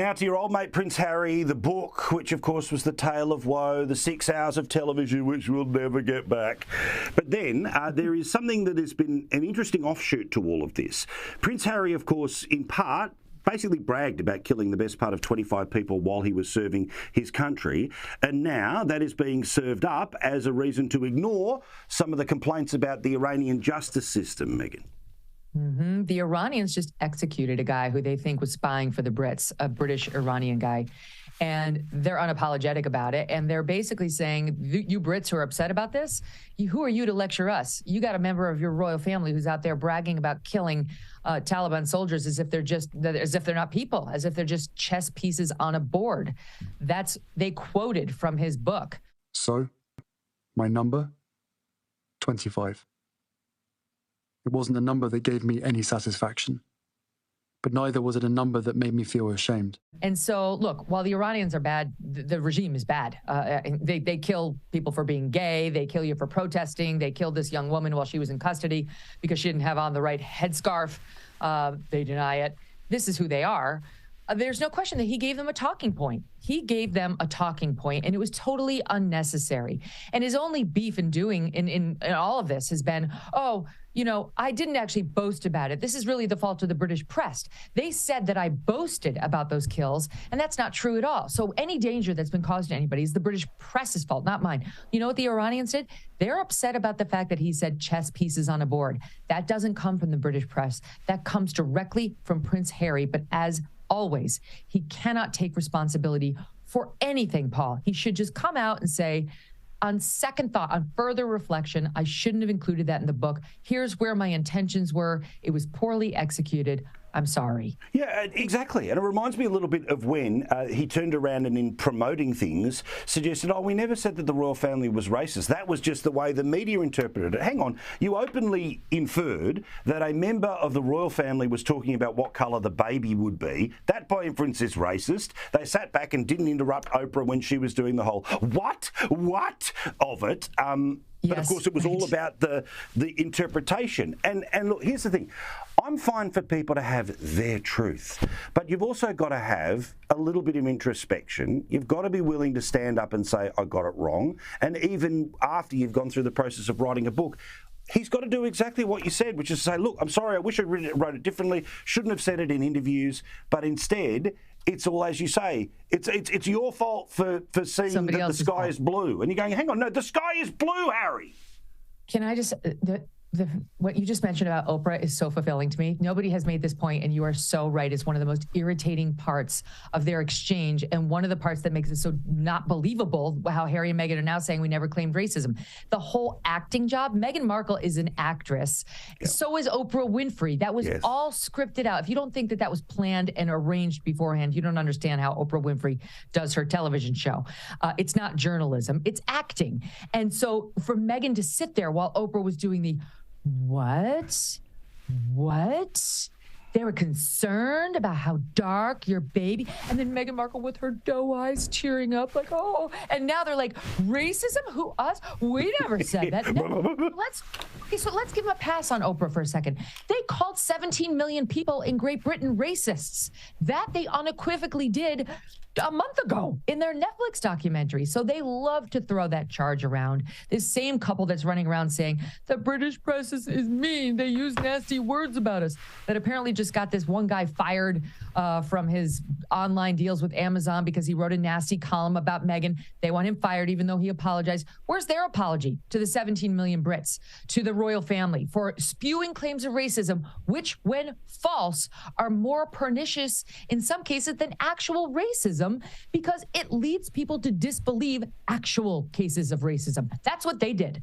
Now to your old mate Prince Harry, the book, which of course was the tale of woe, the 6 hours of television which we'll never get back. But then there is something that has been an interesting offshoot to all of this. Prince Harry, of course, in part, basically bragged about killing the best part of 25 people while he was serving his country. And now that is being served up as a reason to ignore some of the complaints about the Iranian justice system, Megyn. Mm-hmm. The Iranians just executed a guy who they think was spying for the Brits, a British Iranian guy. And they're unapologetic about it. And they're basically saying, you Brits who are upset about this, who are you to lecture us? You got a member of your royal family who's out there bragging about killing Taliban soldiers as if they're not people, as if they're just chess pieces on a board. They quoted from his book. So, my number, 25. It wasn't a number that gave me any satisfaction, but neither was it a number that made me feel ashamed. And so, look, while the Iranians are bad, the regime is bad. They kill people for being gay. They kill you for protesting. They killed this young woman while she was in custody because she didn't have on the right headscarf. They deny it. This is who they are. There's no question that he gave them a talking point. He gave them a talking point, and it was totally unnecessary. And his only beef in doing in all of this has been, I didn't actually boast about it. This is really the fault of the British press. They said that I boasted about those kills, and that's not true at all. So any danger that's been caused to anybody is the British press's fault, not mine. You know what the Iranians did? They're upset about the fact that he said chess pieces on a board. That doesn't come from the British press. That comes directly from Prince Harry, but as always, he cannot take responsibility for anything, Paul. He should just come out and say, on second thought, on further reflection, I shouldn't have included that in the book. Here's where my intentions were. It was poorly executed. I'm sorry. Yeah, exactly. And it reminds me a little bit of when he turned around and in promoting things suggested, we never said that the royal family was racist. That was just the way the media interpreted it. Hang on. You openly inferred that a member of the royal family was talking about what colour the baby would be. That, by inference, is racist. They sat back and didn't interrupt Oprah when she was doing the whole what of it. But of course, it was all about the interpretation. And look, here's the thing. I'm fine for people to have their truth, but you've also got to have a little bit of introspection. You've got to be willing to stand up and say, I got it wrong. And even after you've gone through the process of writing a book, he's got to do exactly what you said, which is say, look, I'm sorry, I wish I wrote it differently, shouldn't have said it in interviews, but instead, it's all as you say. It's your fault for seeing that the sky is blue. And you're going, hang on, no, the sky is blue, Harry. Can I just... what you just mentioned about Oprah is so fulfilling to me. Nobody has made this point, and you are so right. It's one of the most irritating parts of their exchange, and one of the parts that makes it so not believable how Harry and Meghan are now saying we never claimed racism. The whole acting job. Meghan Markle is an actress. Yeah. So is Oprah Winfrey. That was all scripted out. If you don't think that was planned and arranged beforehand, you don't understand how Oprah Winfrey does her television show. It's not journalism. It's acting. And so for Meghan to sit there while Oprah was doing the What? They were concerned about how dark your baby, and then Meghan Markle with her doe eyes tearing up like, oh, and now they're like, racism? Who, us? We never said that. No. Let's give them a pass on Oprah for a second. They called 17 million people in Great Britain racists. That they unequivocally did a month ago in their Netflix documentary. So they love to throw that charge around. This same couple that's running around saying the British press is mean. They use nasty words about us. That apparently just got this one guy fired from his online deals with Amazon because he wrote a nasty column about Meghan. They want him fired even though he apologized. Where's their apology to the 17 million Brits, to the royal family for spewing claims of racism, which when false are more pernicious in some cases than actual racism, because it leads people to disbelieve actual cases of racism. That's what they did.